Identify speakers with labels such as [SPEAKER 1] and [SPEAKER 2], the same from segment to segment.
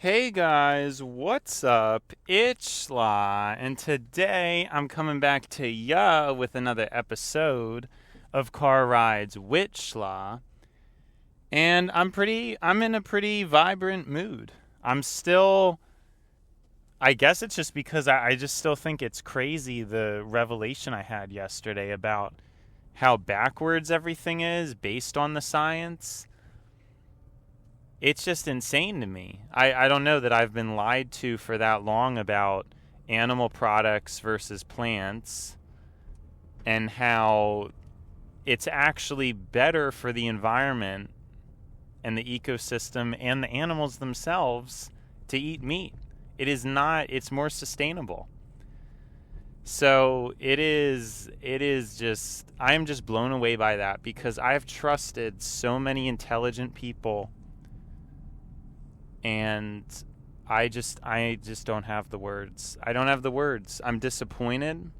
[SPEAKER 1] Hey guys, what's up? It's Schla, and today I'm coming back to ya with another episode of Car Rides Wit SLA, and I'm in a pretty vibrant mood. I'm still, I guess it's just because I just still think it's crazy the revelation I had yesterday about how backwards everything is based on the science. It's just insane to me. I don't know that I've been lied to for that long about animal products versus plants and how it's actually better for the environment and the ecosystem and the animals themselves to eat meat. It is not, it's more sustainable. So it is just, I'm just blown away by that because I've trusted so many intelligent people, and I just don't have the words. I don't have the words. I'm disappointed,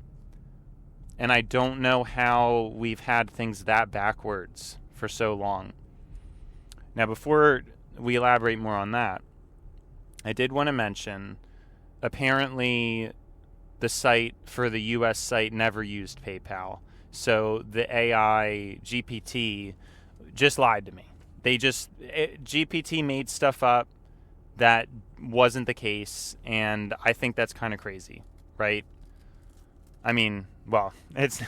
[SPEAKER 1] and I don't know how we've had things that backwards for so long. Now, before we elaborate more on that, I did want to mention, apparently the site for the US site never used PayPal. So the AI GPT just lied to me. GPT made stuff up that wasn't the case, and I think that's kind of crazy, right? I mean, well, it's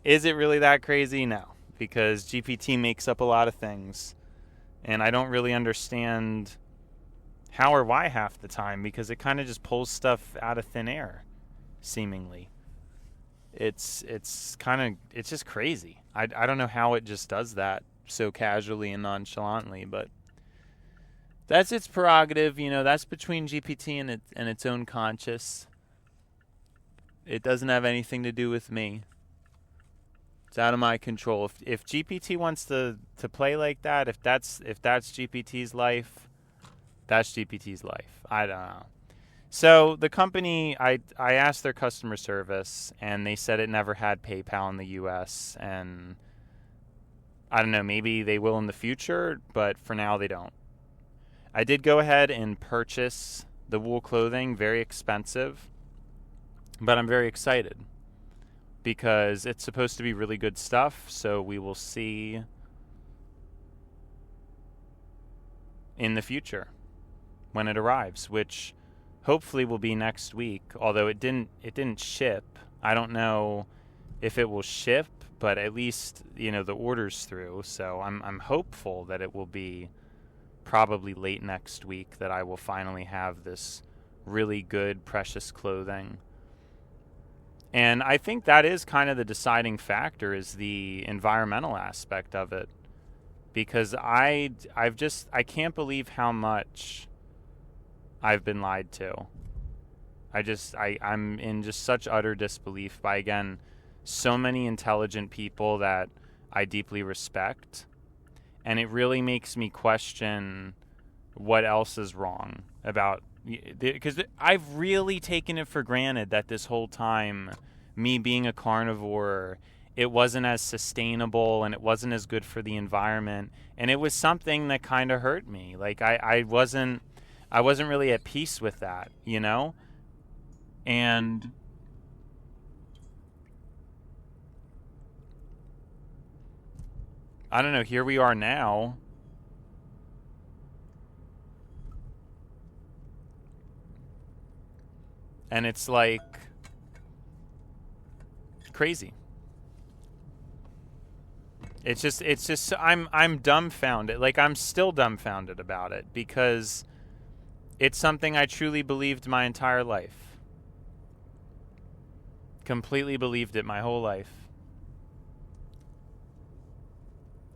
[SPEAKER 1] is it really that crazy? No, because GPT makes up a lot of things, and I don't really understand how or why half the time, because it kind of just pulls stuff out of thin air, seemingly. It's just crazy. I don't know how it just does that so casually and nonchalantly, but that's its prerogative, that's between GPT and its own conscious. It doesn't have anything to do with me. It's out of my control. If GPT wants to play like that, if that's GPT's life, that's GPT's life. I don't know. So the company, I asked their customer service, and they said it never had PayPal in the US, and I don't know, maybe they will in the future, but for now they don't. I did go ahead and purchase the wool clothing, very expensive, but I'm very excited because it's supposed to be really good stuff, so we will see in the future when it arrives, which hopefully will be next week, although it didn't ship. I don't know if it will ship, but at least, the order's through, so I'm hopeful that it will be probably late next week that I will finally have this really good, precious clothing. And I think that is kind of the deciding factor, is the environmental aspect of it. Because I can't believe how much I've been lied to. I'm in just such utter disbelief by, again, so many intelligent people that I deeply respect. And it really makes me question what else is wrong about, because I've really taken it for granted that this whole time, me being a carnivore, it wasn't as sustainable and it wasn't as good for the environment, and it was something that kind of hurt me. Like I wasn't really at peace with that, and I don't know, here we are now. And it's like crazy. It's just I'm dumbfounded. Like, I'm still dumbfounded about it because it's something I truly believed my entire life. Completely believed it my whole life.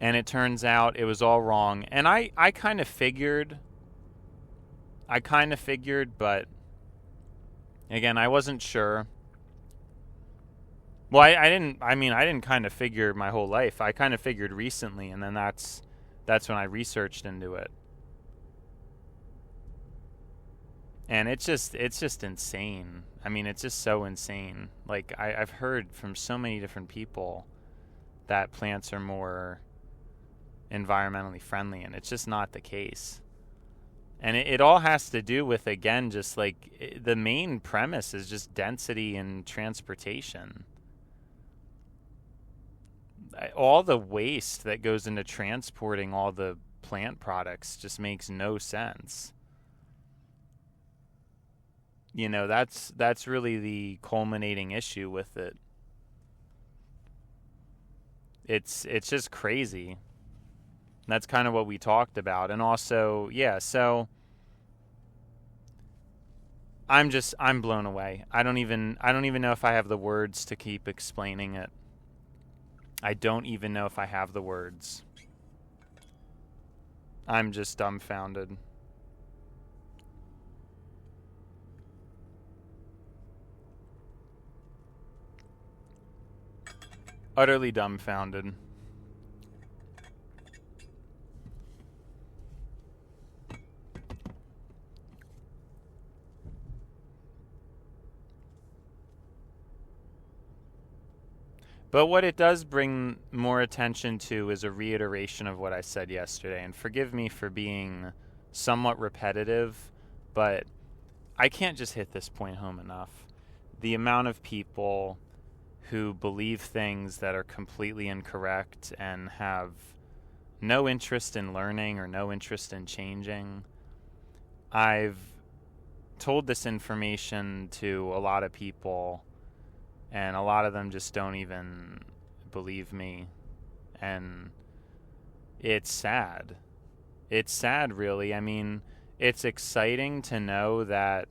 [SPEAKER 1] And it turns out it was all wrong. And I kind of figured, but again, I wasn't sure. Well, I didn't kind of figure my whole life. I kind of figured recently, and then that's when I researched into it. And it's just insane. I mean, it's just so insane. Like, I've heard from so many different people that plants are more environmentally friendly, and it's just not the case. And it all has to do with, again, just like the main premise is just density and transportation. All the waste that goes into transporting all the plant products just makes no sense. You know, that's really the culminating issue with it. It's just crazy. That's kind of what we talked about. And also, yeah, so I'm blown away. I don't even know if I have the words to keep explaining it. I don't even know if I have the words. I'm just dumbfounded. Utterly dumbfounded. But what it does bring more attention to is a reiteration of what I said yesterday. And forgive me for being somewhat repetitive, but I can't just hit this point home enough. The amount of people who believe things that are completely incorrect and have no interest in learning or no interest in changing. I've told this information to a lot of people, and a lot of them just don't even believe me. And it's sad. It's sad, really. I mean, it's exciting to know that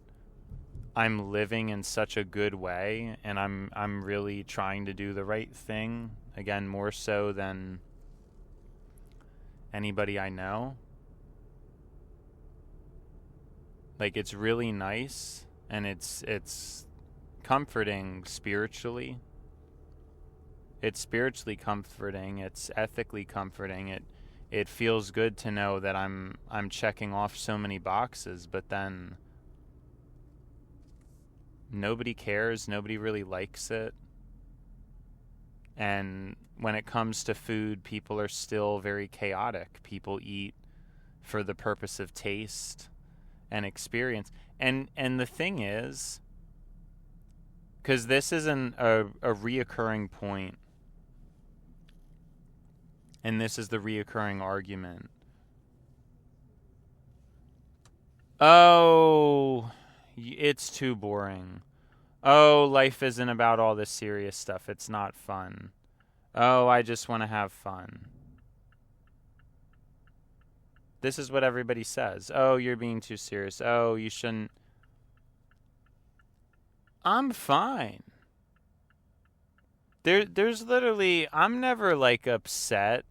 [SPEAKER 1] I'm living in such a good way, and I'm really trying to do the right thing. Again, more so than anybody I know. Like, it's really nice, and it's comforting spiritually. It's spiritually comforting. It's ethically comforting. It feels good to know that I'm checking off so many boxes, but then nobody cares. Nobody really likes it. And when it comes to food, people are still very chaotic. People eat for the purpose of taste and experience. And the thing is, because this isn't a reoccurring point, and this is the reoccurring argument. Oh, it's too boring. Oh, life isn't about all this serious stuff. It's not fun. Oh, I just want to have fun. This is what everybody says. Oh, you're being too serious. Oh, you shouldn't. I'm fine. There's literally, I'm never like upset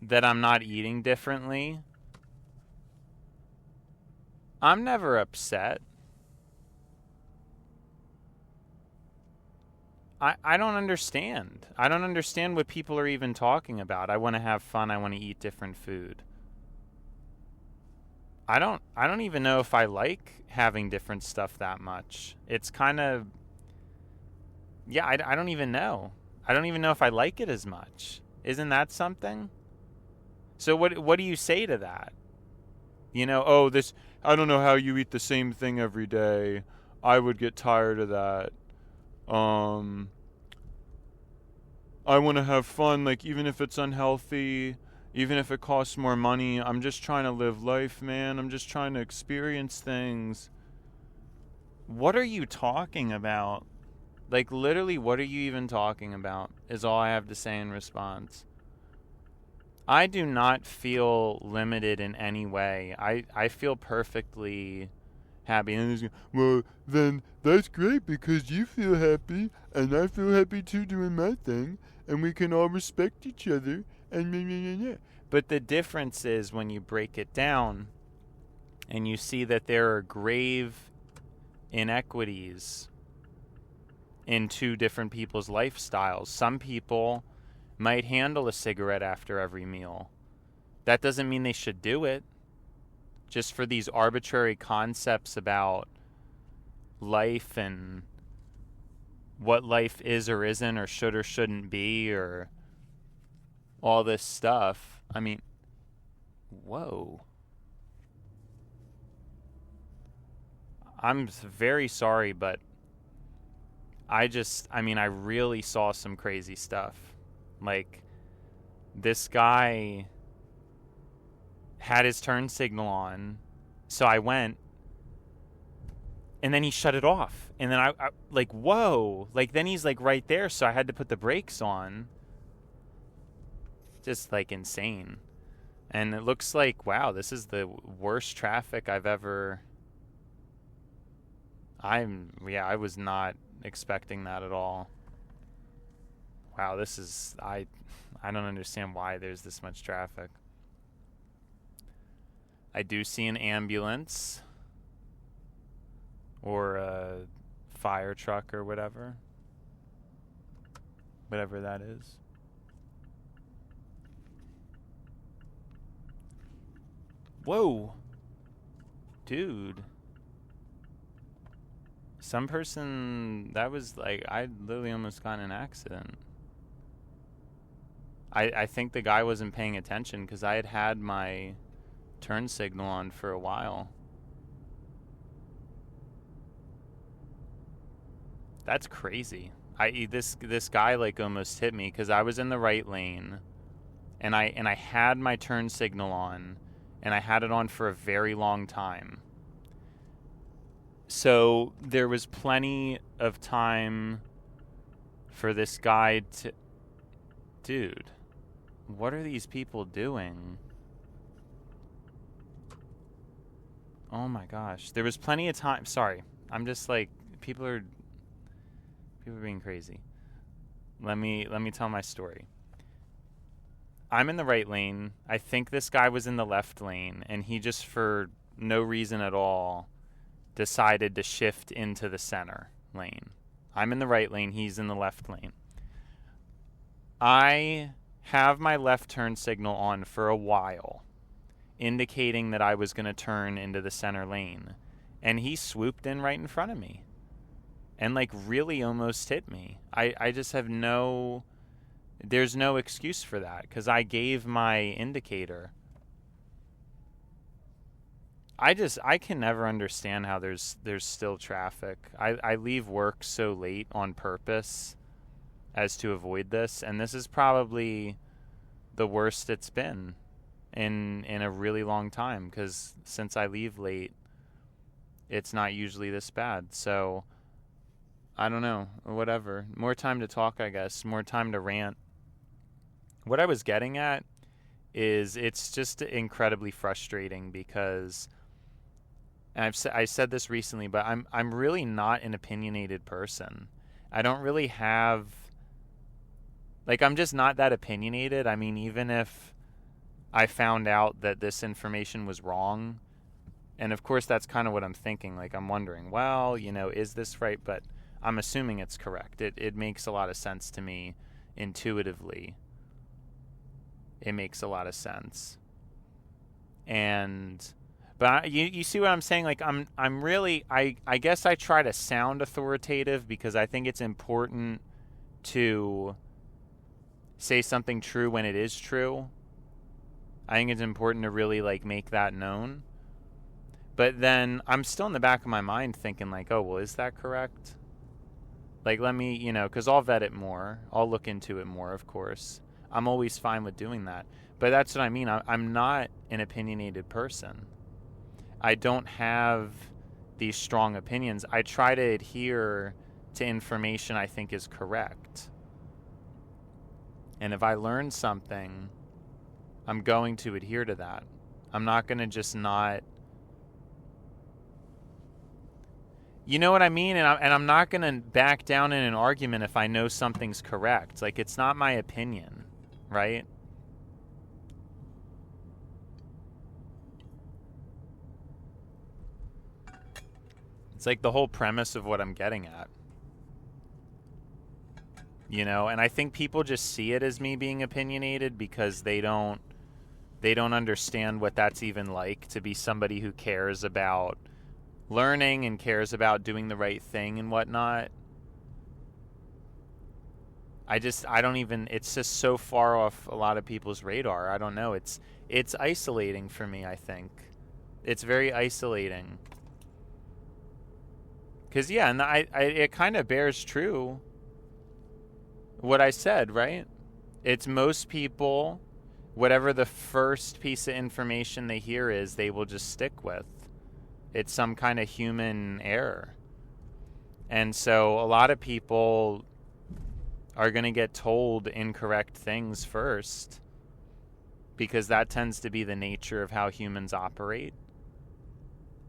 [SPEAKER 1] that I'm not eating differently. I'm never upset. I don't understand. I don't understand what people are even talking about. I want to have fun. I want to eat different food. I don't even know if I like having different stuff that much. It's kind of, yeah, I don't even know. I don't even know if I like it as much. Isn't that something? So what do you say to that? You know, oh, this, I don't know how you eat the same thing every day. I would get tired of that. I want to have fun, like, even if it's unhealthy, even if it costs more money. I'm just trying to live life, man. I'm just trying to experience things. What are you talking about? Like, literally, what are you even talking about is all I have to say in response. I do not feel limited in any way. I feel perfectly happy. And well, then that's great because you feel happy and I feel happy too doing my thing, and we can all respect each other and. But the difference is when you break it down and you see that there are grave inequities in two different people's lifestyles. Some people might handle a cigarette after every meal. That doesn't mean they should do it. Just for these arbitrary concepts about life and what life is or isn't or should or shouldn't be or all this stuff. I mean, whoa. I'm very sorry, but I really saw some crazy stuff. Like, this guy had his turn signal on, so I went, and then he shut it off. And then I like, whoa. Like, then he's, like, right there, so I had to put the brakes on. Just, like, insane. And it looks like, wow, this is the worst traffic I've ever... I was not expecting that at all. Wow, this is... I don't understand why there's this much traffic. I do see an ambulance. Or a fire truck or whatever. Whatever that is. Whoa. Dude. Some person, that was like, I literally almost got in an accident. I think the guy wasn't paying attention because I had my turn signal on for a while. That's crazy. This guy like almost hit me because I was in the right lane, and I had my turn signal on, and I had it on for a very long time. So there was plenty of time for this guy to... Dude, what are these people doing? Oh my gosh. There was plenty of time. Sorry. I'm just like, people are being crazy. Let me tell my story. I'm in the right lane. I think this guy was in the left lane, and he just, for no reason at all, decided to shift into the center lane. I'm in the right lane. He's in the left lane. I have my left turn signal on for a while, indicating that I was going to turn into the center lane. And he swooped in right in front of me and like really almost hit me. I just have there's no excuse for that because I gave my indicator. I can never understand how there's still traffic. I leave work so late on purpose as to avoid this, and this is probably the worst it's been in a really long time because since I leave late, it's not usually this bad. So I don't know, whatever. More time to talk, I guess. More time to rant. What I was getting at is it's just incredibly frustrating because... And I said this recently, but I'm really not an opinionated person. I don't really have... Like, I'm just not that opinionated. I mean, even if I found out that this information was wrong, and of course that's kind of what I'm thinking. Like, I'm wondering, well, is this right? But I'm assuming it's correct. It makes a lot of sense to me intuitively. It makes a lot of sense. But you see what I'm saying? Like, I'm really, I guess I try to sound authoritative because I think it's important to say something true when it is true. I think it's important to really, like, make that known. But then I'm still in the back of my mind thinking, like, oh, well, is that correct? Like, let me, because I'll vet it more. I'll look into it more, of course. I'm always fine with doing that. But that's what I mean. I'm not an opinionated person. I don't have these strong opinions. I try to adhere to information I think is correct. And if I learn something, I'm going to adhere to that. I'm not going to just not... You know what I mean? And I'm not going to back down in an argument if I know something's correct. Like, it's not my opinion, right? It's like the whole premise of what I'm getting at. And I think people just see it as me being opinionated because they don't understand what that's even like to be somebody who cares about learning and cares about doing the right thing and whatnot. It's just so far off a lot of people's radar. I don't know. It's isolating for me, I think. It's very isolating. Because, yeah, and it kind of bears true what I said, right? It's most people, whatever the first piece of information they hear is, they will just stick with. It's some kind of human error. And so a lot of people are going to get told incorrect things first, because that tends to be the nature of how humans operate.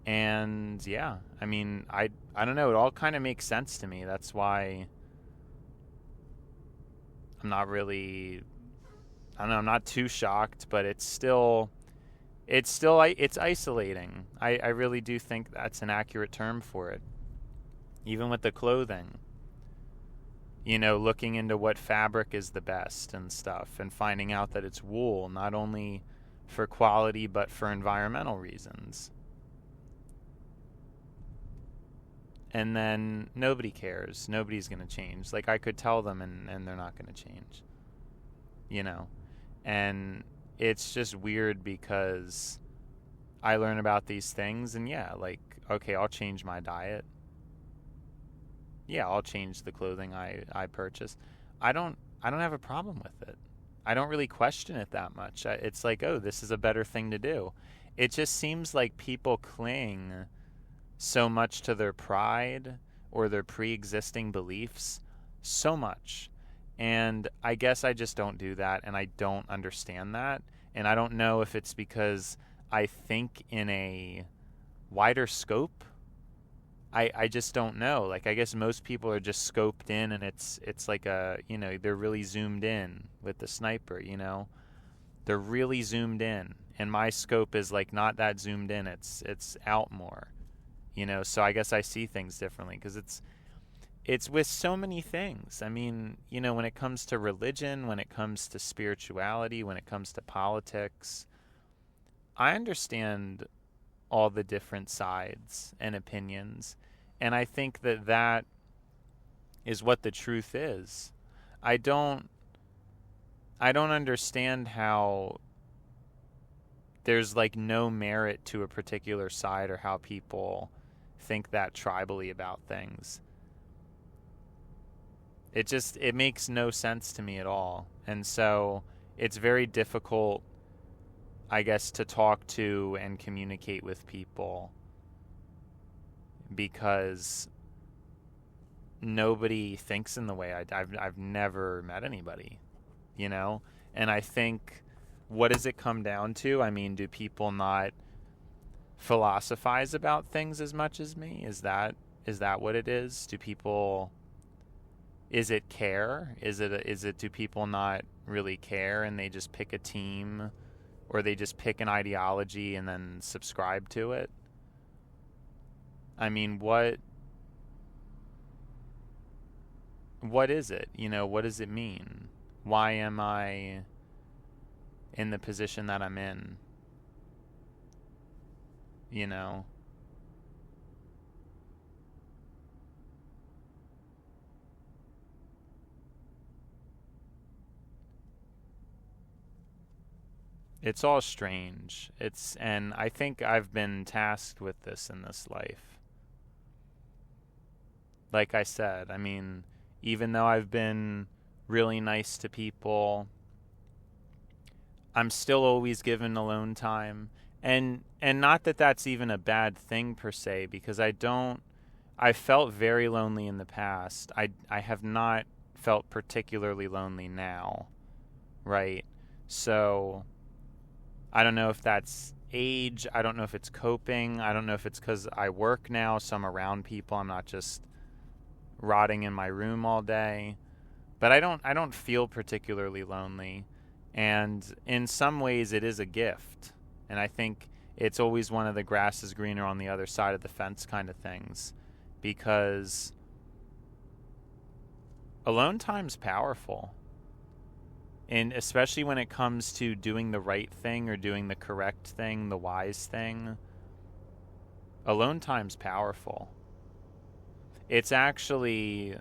[SPEAKER 1] And yeah, I mean, I don't know, it all kind of makes sense to me. That's why I'm not really, I don't know, I'm not too shocked, but it's isolating. I really do think that's an accurate term for it. Even with the clothing, you know, looking into what fabric is the best and stuff, and finding out that it's wool, not only for quality but for environmental reasons. And then nobody cares. Nobody's going to change. Like, I could tell them and they're not going to change. You know? And it's just weird because I learn about these things and yeah, like, okay, I'll change my diet. Yeah, I'll change the clothing I purchase. I don't have a problem with it. I don't really question it that much. It's like, oh, this is a better thing to do. It just seems like people cling so much to their pride or their pre-existing beliefs, so much. And I guess I just don't do that, and I don't understand that. And I don't know if it's because I think in a wider scope. I just don't know. Like, I guess most people are just scoped in, and it's like a, you know, they're really zoomed in with the sniper, you know. They're really zoomed in, and my scope is like not that zoomed in. It's out more. You know, so I guess I see things differently, because it's with so many things. I mean, you know, when it comes to religion, when it comes to spirituality, when it comes to politics, I understand all the different sides and opinions, and I think that is what the truth is. I don't understand how there's like no merit to a particular side, or how people think that tribally about things. It makes no sense to me at all. And so it's very difficult, I guess, to talk to and communicate with people, because nobody thinks in the way I've never met anybody, you know? And I think, what does it come down to? I mean, do people not philosophize about things as much as me? Is that what it is? Do people, is it care? Is it do people not really care, and they just pick a team, or they just pick an ideology and then subscribe to it? I mean, what is it? You know, what does it mean? Why am I in the position that I'm in? You know? It's all strange. And I think I've been tasked with this in this life. Like I said, I mean, even though I've been really nice to people, I'm still always given alone time. And not that that's even a bad thing per se, because I felt very lonely in the past. I have not felt particularly lonely now, right? So I don't know if that's age. I don't know if it's coping. I don't know if it's because I work now, so I'm around people. I'm not just rotting in my room all day. But I don't feel particularly lonely. And in some ways it is a gift. And I think it's always one of the grass is greener on the other side of the fence kind of things. Because alone time's powerful. And especially when it comes to doing the right thing or doing the correct thing, the wise thing, alone time's powerful. It's actually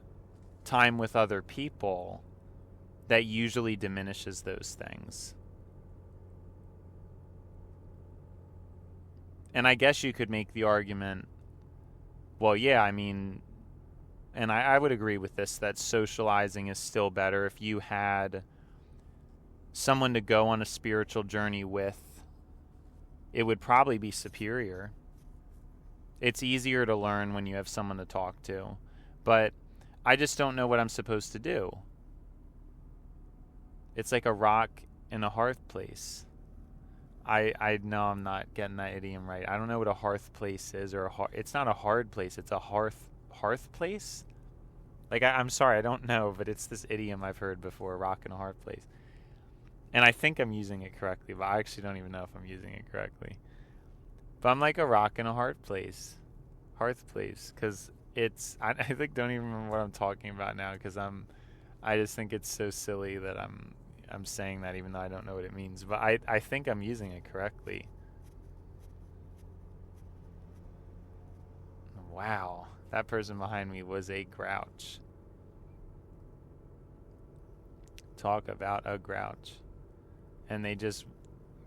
[SPEAKER 1] time with other people that usually diminishes those things. And I guess you could make the argument, well, yeah, I mean, and I would agree with this, that socializing is still better. If you had someone to go on a spiritual journey with, it would probably be superior. It's easier to learn when you have someone to talk to. But I just don't know what I'm supposed to do. It's like a rock in a hearth place. I know I'm not getting that idiom right. I don't know what a hearth place is, or it's not a hard place. It's a hearth place. Like I'm sorry, I don't know, but it's this idiom I've heard before: a rock in a hard place. And I think I'm using it correctly, but I actually don't even know if I'm using it correctly. But I'm like a rock in a hearth place, because it's I like don't even remember what I'm talking about now, because I just think it's so silly that I'm saying that even though I don't know what it means. But I think I'm using it correctly. Wow, that person behind me was a grouch. Talk about a grouch. And they just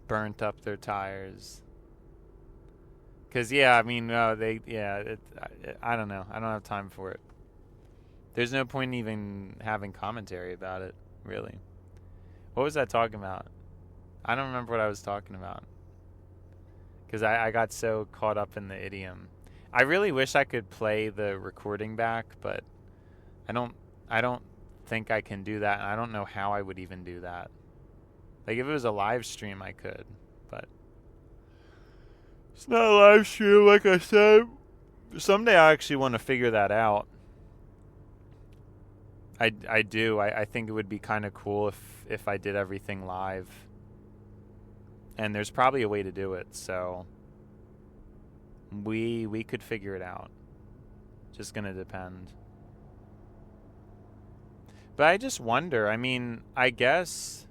[SPEAKER 1] burnt up their tires. Because, yeah, I mean, I don't know. I don't have time for it. There's no point in even having commentary about it, really. What was I talking about? I don't remember what I was talking about. Because I got so caught up in the idiom. I really wish I could play the recording back, but I don't think I can do that, and I don't know how I would even do that. Like, if it was a live stream, I could, but it's not a live stream, like I said. Someday I actually want to figure that out. I do. I think it would be kind of cool if I did everything live. And there's probably a way to do it, so we could figure it out. Just gonna depend. But I just wonder, I mean, I guess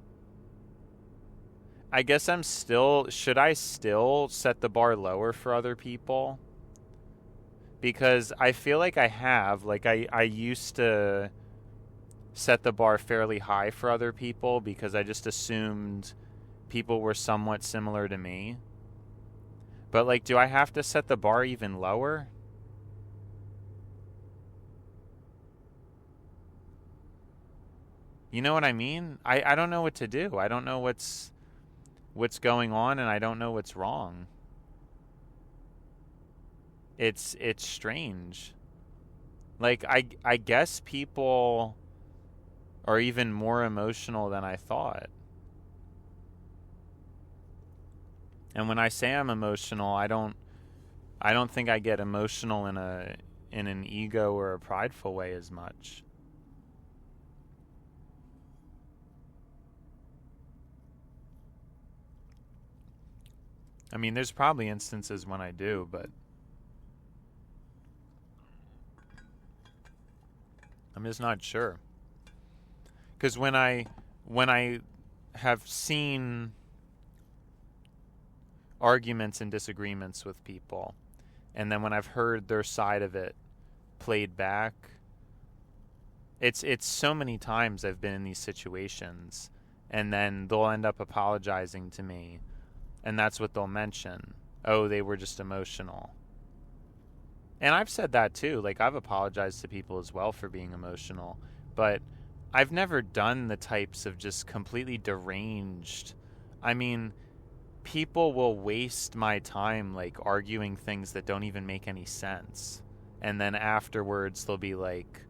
[SPEAKER 1] I'm still, should I still set the bar lower for other people? Because I feel like I have, like I used to set the bar fairly high for other people because I just assumed people were somewhat similar to me. But like, do I have to set the bar even lower? You know what I mean? I don't know what to do. I don't know what's going on, and I don't know what's wrong. It's strange. Like, I guess people are even more emotional than I thought. And when I say I'm emotional, I don't think I get emotional in an ego or a prideful way as much. I mean, there's probably instances when I do, but I'm just not sure. Because when I have seen arguments and disagreements with people, and then when I've heard their side of it played back, it's so many times I've been in these situations, and then they'll end up apologizing to me, and that's what they'll mention. Oh, they were just emotional. And I've said that too. Like, I've apologized to people as well for being emotional, but I've never done the types of just completely deranged. I mean, people will waste my time, like, arguing things that don't even make any sense. And then afterwards, they'll be like,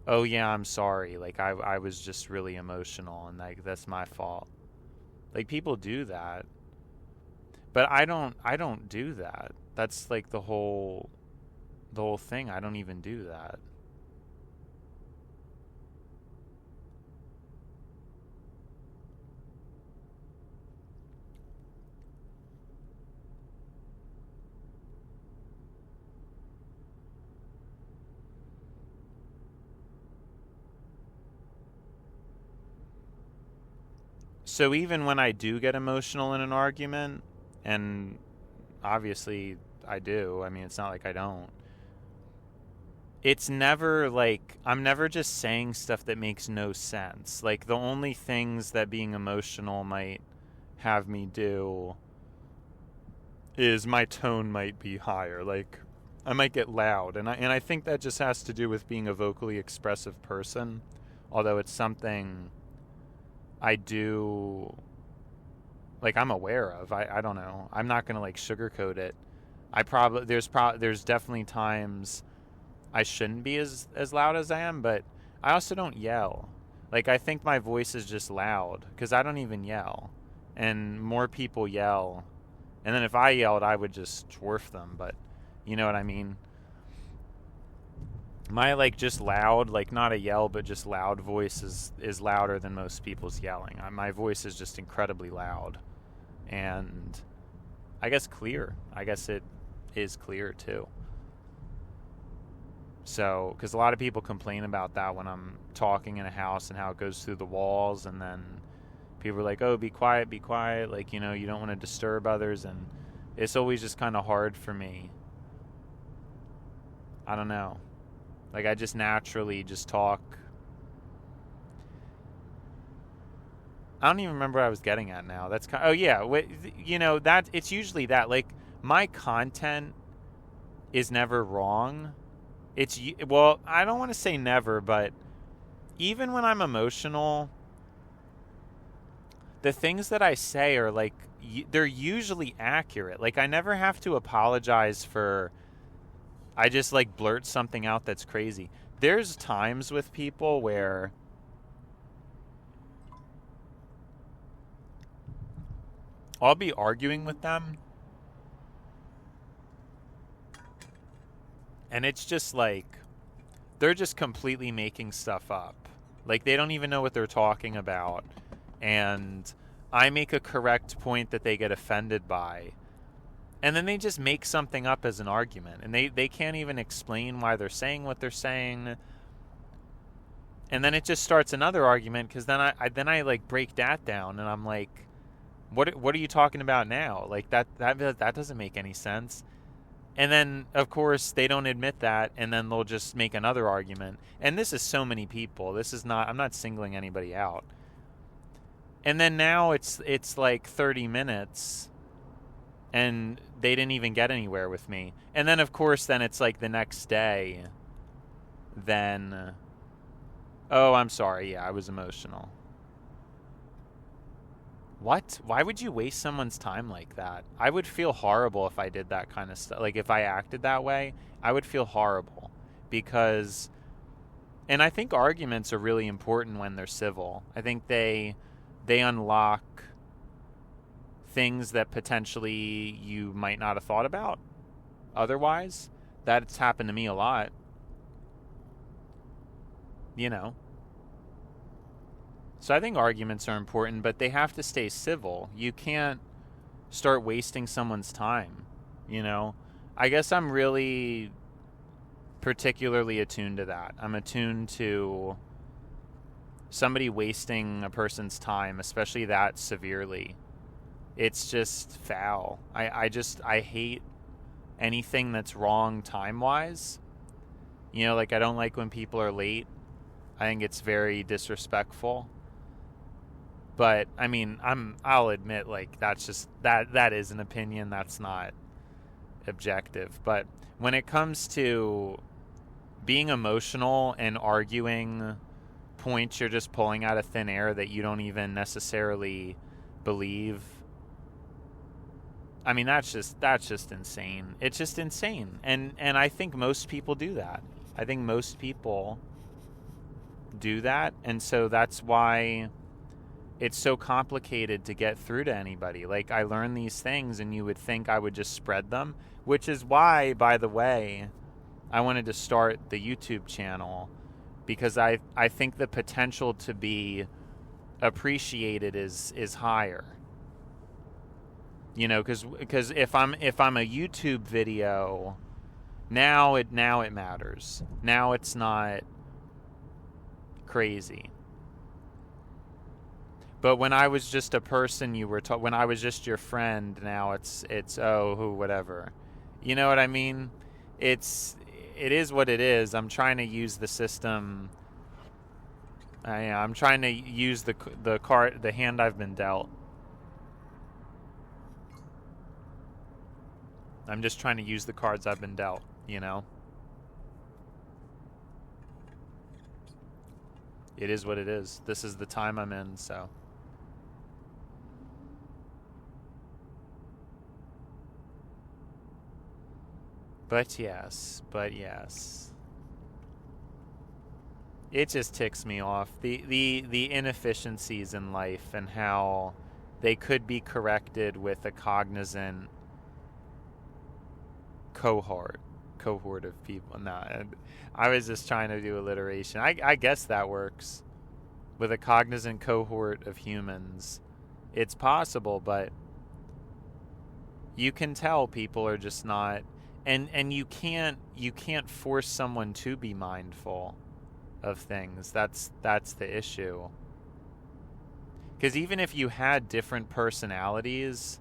[SPEAKER 1] oh yeah, I'm sorry. Like, I was just really emotional, and like, that's my fault. Like, people do that. But I don't do that. That's like the whole thing. I don't even do that. So even when I do get emotional in an argument, and obviously I do, I mean, it's not like I don't, it's never like, I'm never just saying stuff that makes no sense. Like, the only things that being emotional might have me do is my tone might be higher. Like, I might get loud, and I think that just has to do with being a vocally expressive person, although it's something I do, like, I'm aware of. I don't know. I'm not gonna like sugarcoat it. There's definitely times I shouldn't be as loud as I am, but I also don't yell. Like, I think my voice is just loud because I don't even yell, and more people yell, and then if I yelled, I would just dwarf them. But you know what I mean? My, like, just loud, like, not a yell, but just loud voice is louder than most people's yelling. My voice is just incredibly loud, and I guess clear. I guess it is clear too. So, because a lot of people complain about that when I'm talking in a house and how it goes through the walls, and then people are like, oh, be quiet, like, you know, you don't want to disturb others, and it's always just kind of hard for me. I don't know. Like, I just naturally just talk. I don't even remember what I was getting at now. That's kind of, oh yeah, you know, that it's usually that, like, my content is never wrong. Well, I don't want to say never, but even when I'm emotional, the things that I say are like, they're usually accurate. Like, I never have to apologize for, I just like blurt something out that's crazy. There's times with people where I'll be arguing with them, and it's just like, they're just completely making stuff up. Like, they don't even know what they're talking about. And I make a correct point that they get offended by. And then they just make something up as an argument. And they can't even explain why they're saying what they're saying. And then it just starts another argument, because then I like break that down, and I'm like, what are you talking about now? Like, that doesn't make any sense. And then, of course, they don't admit that, and then they'll just make another argument. And this is so many people. I'm not singling anybody out. And then now it's like 30 minutes, and they didn't even get anywhere with me. And then, of course, then it's like the next day, then, oh, I'm sorry, yeah, I was emotional. What? Why would you waste someone's time like that? I would feel horrible if I did that kind of stuff. Like, if I acted that way, I would feel horrible. Because, and I think arguments are really important when they're civil. I think they unlock things that potentially you might not have thought about otherwise. That's happened to me a lot. You know. So I think arguments are important, but they have to stay civil. You can't start wasting someone's time, you know? I guess I'm really particularly attuned to that. I'm attuned to somebody wasting a person's time, especially that severely. It's just foul. I hate anything that's wrong time-wise. You know, like, I don't like when people are late. I think it's very disrespectful. But, I mean, I'll admit, like, that's just, that is an opinion. That's not objective. But when it comes to being emotional and arguing points you're just pulling out of thin air that you don't even necessarily believe, I mean, that's just insane. It's just insane. And I think most people do that. I think most people do that. And so that's why it's so complicated to get through to anybody. Like, I learn these things, and you would think I would just spread them, which is why, by the way, I wanted to start the YouTube channel, because I think the potential to be appreciated is higher. You know, because if I'm a YouTube video, now it matters. Now it's not crazy. But when I was just a person when I was just your friend, now it's whatever. You know what I mean? It is what it is. I'm trying to use the system. I'm trying to use the hand I've been dealt. I'm just trying to use the cards I've been dealt. you know? It is what it is. This is the time I'm in, so. But yes. It just ticks me off. The inefficiencies in life and how they could be corrected with a cognizant cohort of people. Nah, I was just trying to do alliteration. I guess that works. With a cognizant cohort of humans, it's possible, but you can tell people are just not, and you can't force someone to be mindful of things. That's the issue. Because even if you had different personalities,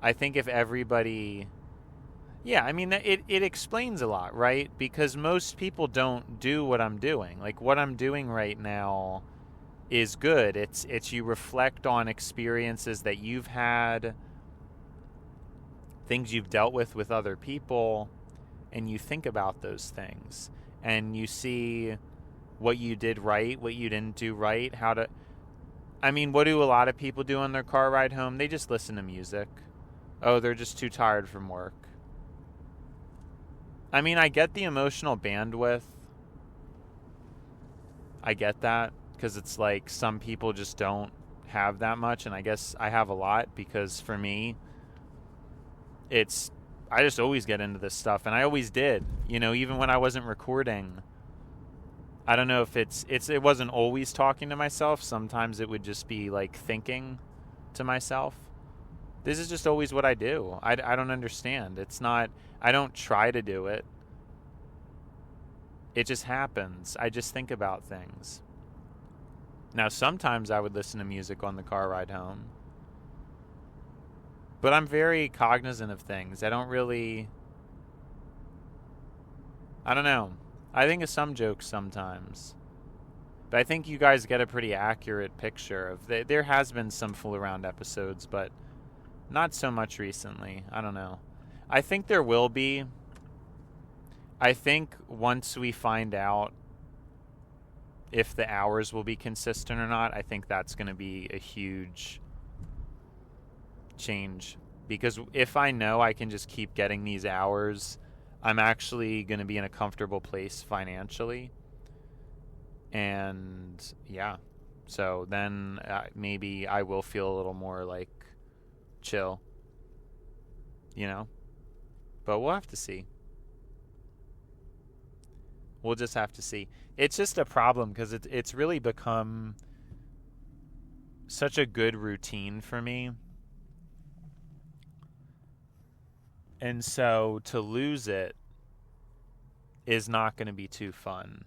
[SPEAKER 1] I think if everybody, yeah, I mean, it explains a lot, right? Because most people don't do what I'm doing. Like, what I'm doing right now is good. It's you reflect on experiences that you've had, things you've dealt with other people, and you think about those things. And you see what you did right, what you didn't do right, how to... I mean, what do a lot of people do on their car ride home? They just listen to music. Oh, they're just too tired from work. I mean, I get the emotional bandwidth. I get that, because it's like some people just don't have that much, and I guess I have a lot, because for me, I just always get into this stuff, and I always did. You know, even when I wasn't recording, I don't know if it wasn't always talking to myself. Sometimes it would just be like thinking to myself. This is just always what I do. I don't understand. It's not, I don't try to do it. It just happens. I just think about things. Now, sometimes I would listen to music on the car ride home. But I'm very cognizant of things. I don't know. I think of some jokes sometimes. But I think you guys get a pretty accurate picture of... There has been some fool around episodes, but not so much recently. I don't know. I think there will be. I think once we find out if the hours will be consistent or not, I think that's going to be a huge change. Because if I know I can just keep getting these hours, I'm actually going to be in a comfortable place financially. And yeah, so then maybe I will feel a little more like chill, you know? But we'll have to see. We'll just have to see. It's just a problem because it's really become such a good routine for me. And so to lose it is not going to be too fun.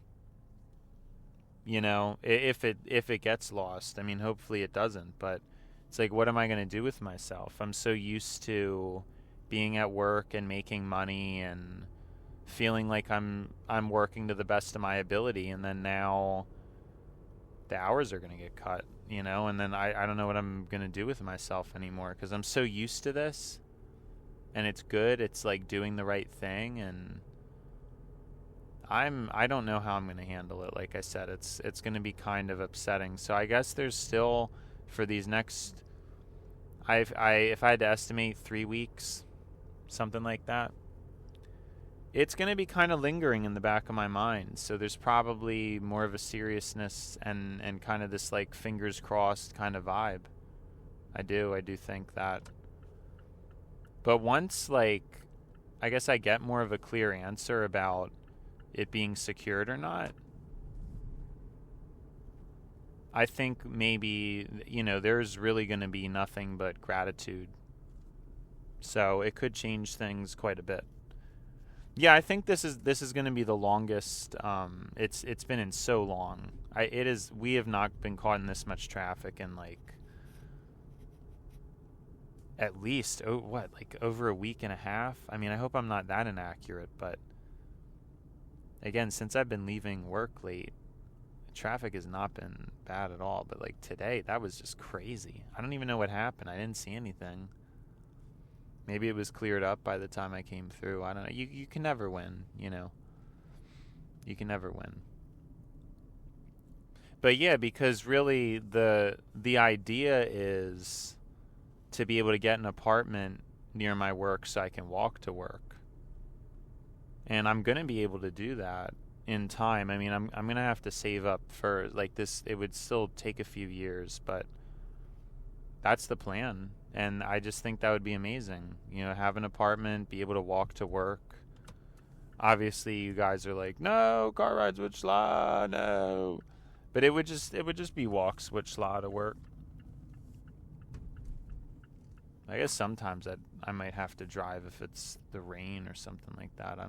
[SPEAKER 1] You know, if it gets lost. I mean, hopefully it doesn't, but it's like, what am I going to do with myself? I'm so used to being at work and making money and feeling like I'm working to the best of my ability, and then now the hours are going to get cut, you know, and then I don't know what I'm going to do with myself anymore because I'm so used to this. And it's good. It's like doing the right thing, and I don't know how I'm going to handle it. Like I said, it's going to be kind of upsetting. So I guess there's still, for these next, if I had to estimate 3 weeks, something like that, it's going to be kind of lingering in the back of my mind. So there's probably more of a seriousness and kind of this like fingers crossed kind of vibe. I do think that. But once, like, I guess I get more of a clear answer about it being secured or not, I think maybe, you know, there's really going to be nothing but gratitude. So it could change things quite a bit. Yeah, I think this is going to be the longest. It's been in so long. We have not been caught in this much traffic in like at least like over a week and a half. I mean, I hope I'm not that inaccurate, but again, since I've been leaving work late, traffic has not been bad at all. But like today, that was just crazy. I don't even know what happened. I didn't see anything. Maybe it was cleared up by the time I came through. I don't know. You can never win, you know. You can never win. But yeah, because really the idea is to be able to get an apartment near my work so I can walk to work. And I'm going to be able to do that in time. I mean, I'm going to have to save up for like this. It would still take a few years, but that's the plan. And I just think that would be amazing. You know, have an apartment, be able to walk to work. Obviously, you guys are like, no, Car Rides Wit SLA, no. But it would just be walks Wit SLA to work. I guess sometimes I might have to drive if it's the rain or something like that. I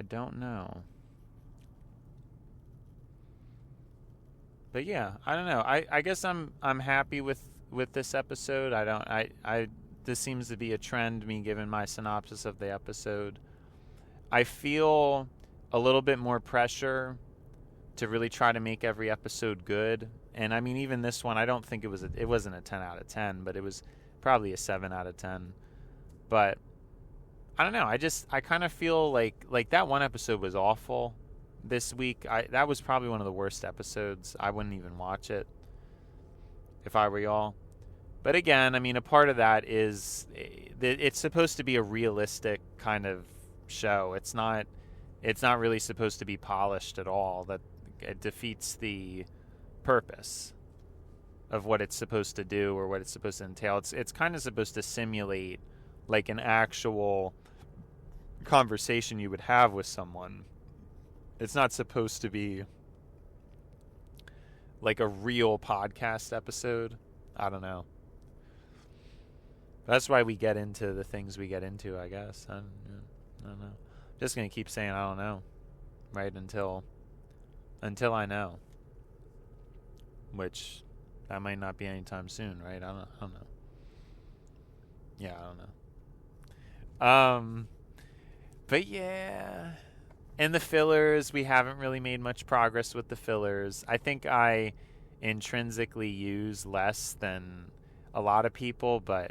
[SPEAKER 1] don't know. But yeah, I don't know. I guess I'm happy with this episode. This seems to be a trend, me giving my synopsis of the episode. I feel a little bit more pressure to really try to make every episode good. And I mean, even this one, I don't think it wasn't a 10 out of 10, but it was probably a 7 out of 10. But I don't know. I kind of feel like that one episode was awful this week. That was probably one of the worst episodes. I wouldn't even watch it if I were y'all. But again, I mean, a part of that is it's supposed to be a realistic kind of show. It's not really supposed to be polished at all. That it defeats the purpose of what it's supposed to do or what it's supposed to entail. It's kind of supposed to simulate like an actual conversation you would have with someone. It's not supposed to be like a real podcast episode. I don't know. That's why we get into the things we get into, I guess. I don't know. Just going to keep saying I don't know, right, until I know. Which, that might not be anytime soon, right? I don't know. Yeah, I don't know. But yeah. And the fillers, we haven't really made much progress with the fillers. I think I intrinsically use less than a lot of people, but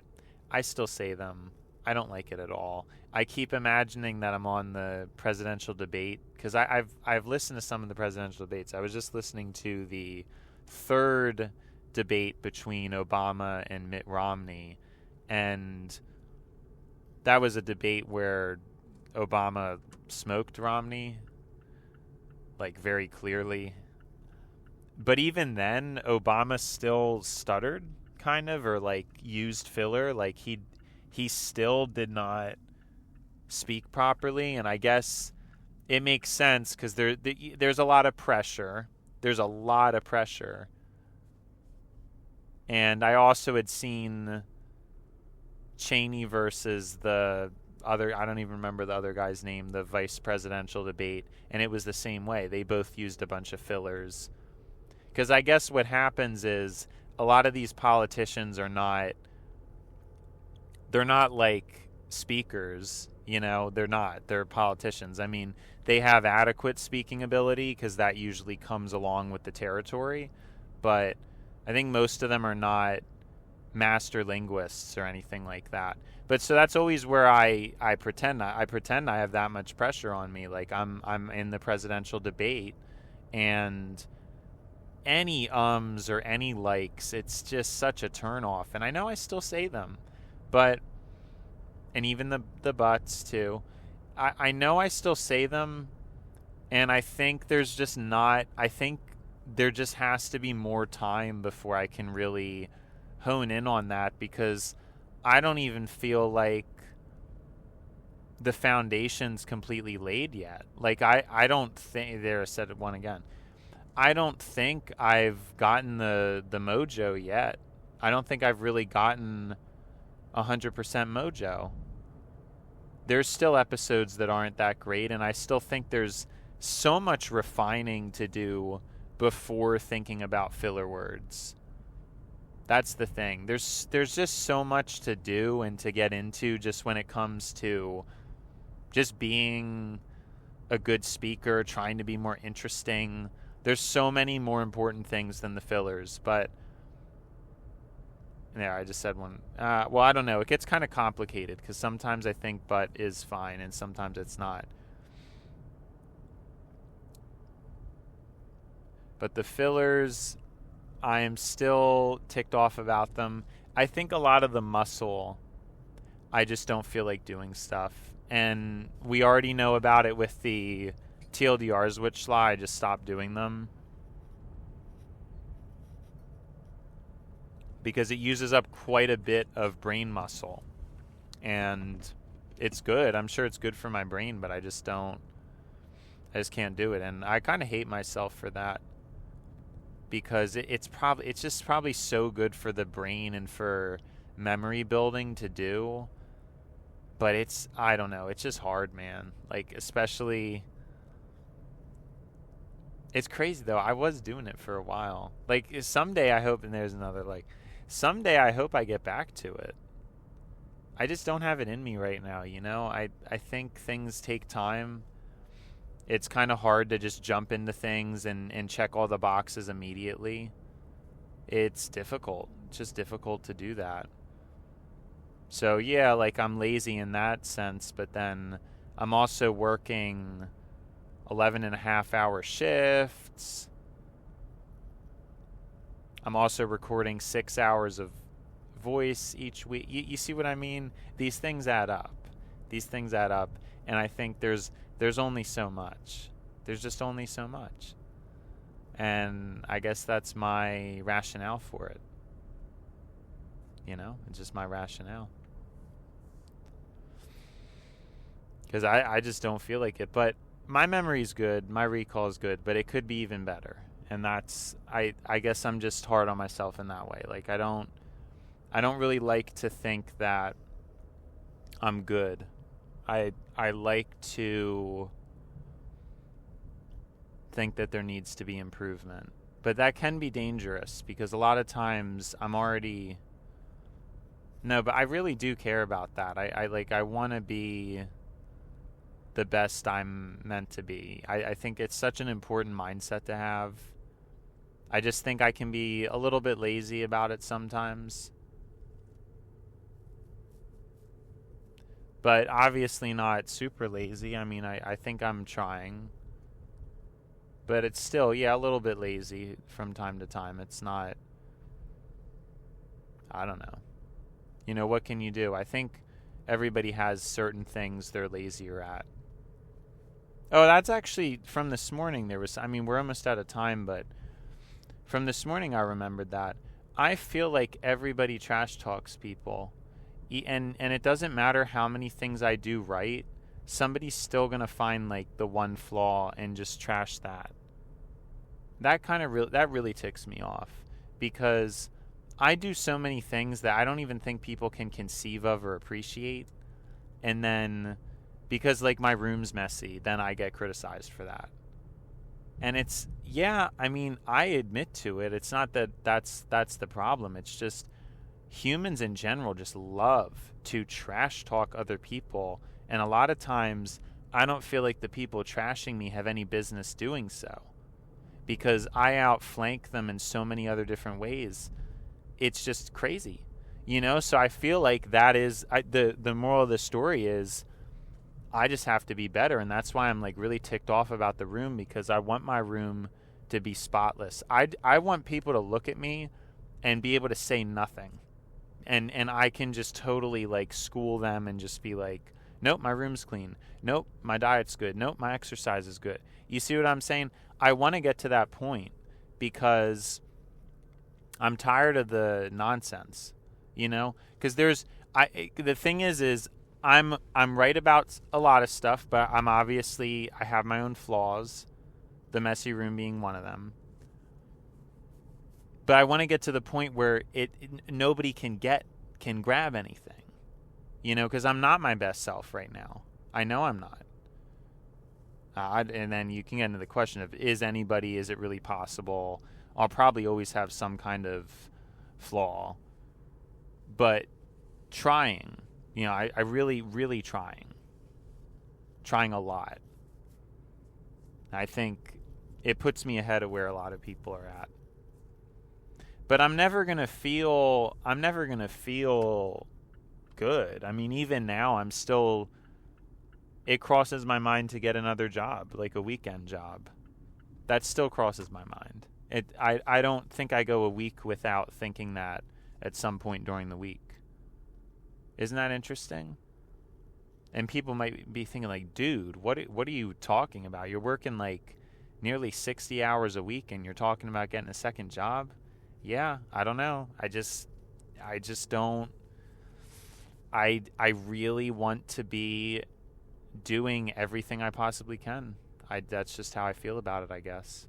[SPEAKER 1] I still say them. I don't like it at all. I keep imagining that I'm on the presidential debate because I've listened to some of the presidential debates. I was just listening to the third debate between Obama and Mitt Romney, and that was a debate where Obama smoked Romney, like very clearly. But even then, Obama still stuttered, kind of, or like used filler. Like he still did not speak properly, and I guess it makes sense because there's a lot of pressure. There's a lot of pressure. And I also had seen Cheney versus the other, I don't even remember the other guy's name, the vice presidential debate, and it was the same way. They both used a bunch of fillers. Because I guess what happens is a lot of these politicians they're not like speakers, you know, they're politicians. I mean, they have adequate speaking ability because that usually comes along with the territory, but I think most of them are not master linguists or anything like that. But so that's always where I pretend I have that much pressure on me. Like I'm in the presidential debate, and any ums or any likes, it's just such a turnoff. And I know I still say them, but and even the buts too. I know I still say them, and I think there just has to be more time before I can really hone in on that, because I don't even feel like the foundation's completely laid yet. Like I don't think, there I said it one again. I don't think I've gotten the mojo yet. I don't think I've really gotten 100% mojo. There's still episodes that aren't that great, and I still think there's so much refining to do before thinking about filler words. That's the thing. There's just so much to do and to get into just when it comes to just being a good speaker, trying to be more interesting. There's so many more important things than the fillers, but There, I just said one. Well, I don't know. It gets kind of complicated because sometimes I think but is fine and sometimes it's not. But the fillers, I am still ticked off about them. I think a lot of the muscle, I just don't feel like doing stuff. And we already know about it with the TLDRs, which SLA, I just stopped doing them. Because it uses up quite a bit of brain muscle. And it's good. I'm sure it's good for my brain, but I just can't do it. And I kind of hate myself for that. Because it's just probably so good for the brain and for memory building to do. But I don't know, it's just hard, man. Like, especially, it's crazy though. I was doing it for a while. Like, someday I hope, and there's another, like, someday I hope I get back to it. I just don't have it in me right now, you know? I think things take time. It's kind of hard to just jump into things and check all the boxes immediately. It's difficult. It's just difficult to do that. So yeah, like I'm lazy in that sense, but then I'm also working 11.5-hour shifts. I'm also recording 6 hours of voice each week. You see what I mean? These things add up. And I think there's only so much. There's just only so much. And I guess that's my rationale for it. You know, it's just my rationale. Because I just don't feel like it. But my memory's good. My recall is good. But it could be even better. And that's, I guess I'm just hard on myself in that way. Like, I don't really like to think that I'm good. I like to think that there needs to be improvement. But that can be dangerous because a lot of times but I really do care about that. I want to be the best I'm meant to be. I think it's such an important mindset to have. I just think I can be a little bit lazy about it sometimes. But obviously not super lazy. I mean, I think I'm trying. But it's still, a little bit lazy from time to time. It's not, I don't know. You know, what can you do? I think everybody has certain things they're lazier at. Oh, that's actually from this morning. We're almost out of time, but from this morning I remembered that. I feel like everybody trash talks people. And it doesn't matter how many things I do right, somebody's still going to find like the one flaw and just trash that. That really ticks me off because I do so many things that I don't even think people can conceive of or appreciate. And then because like my room's messy, then I get criticized for that. And it's, I admit to it. It's not that's the problem. It's just humans in general just love to trash talk other people. And a lot of times I don't feel like the people trashing me have any business doing so because I outflank them in so many other different ways. It's just crazy, you know? So I feel like that is the moral of the story is I just have to be better. And that's why I'm like really ticked off about the room because I want my room to be spotless. I want people to look at me and be able to say nothing. And I can just totally like school them and just be like, nope, my room's clean. Nope, my diet's good. Nope, my exercise is good. You see what I'm saying? I want to get to that point because I'm tired of the nonsense, you know? Because the thing is I'm right about a lot of stuff, but I have my own flaws, the messy room being one of them. But I want to get to the point where nobody can grab anything, you know, because I'm not my best self right now. I know I'm not. And then you can get into the question of, is it really possible? I'll probably always have some kind of flaw. But trying, you know, I really, really trying a lot. I think it puts me ahead of where a lot of people are at. But I'm never going to feel good. I mean, even now it crosses my mind to get another job, like a weekend job. That still crosses my mind. I don't think I go a week without thinking that at some point during the week. Isn't that interesting? And people might be thinking like, dude, what are you talking about? You're working like nearly 60 hours a week and you're talking about getting a second job? Yeah, I don't know. I just don't. I really want to be doing everything I possibly can. That's just how I feel about it, I guess.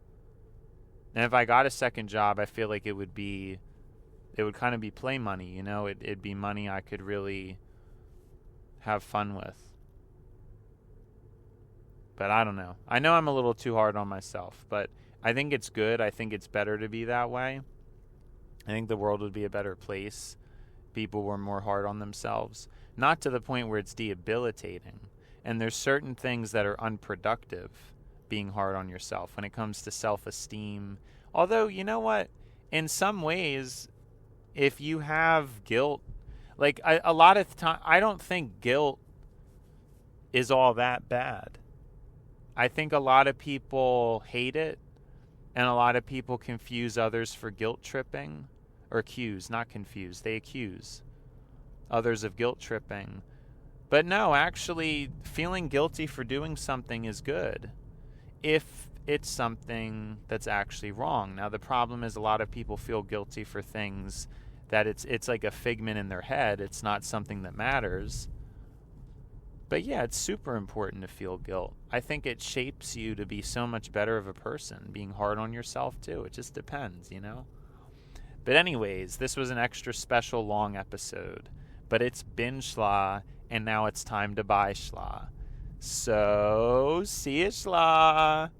[SPEAKER 1] And if I got a second job, I feel like it would kind of be play money, you know? It'd be money I could really have fun with. But I don't know. I know I'm a little too hard on myself, but I think it's good. I think it's better to be that way. I think the world would be a better place. People were more hard on themselves. Not to the point where it's debilitating. And there's certain things that are unproductive, being hard on yourself when it comes to self-esteem. Although, you know what? In some ways, if you have guilt, like a lot of time, I don't think guilt is all that bad. I think a lot of people hate it, and a lot of people confuse others for guilt tripping, or accuse, not confuse. They accuse others of guilt tripping. But no, actually, feeling guilty for doing something is good if it's something that's actually wrong. Now, the problem is a lot of people feel guilty for things that it's like a figment in their head. It's not something that matters. But yeah, it's super important to feel guilt. I think it shapes you to be so much better of a person, being hard on yourself too. It just depends, you know? But anyways, this was an extra special long episode. But it's been schla, and now it's time to buy schla. So, see ya schla!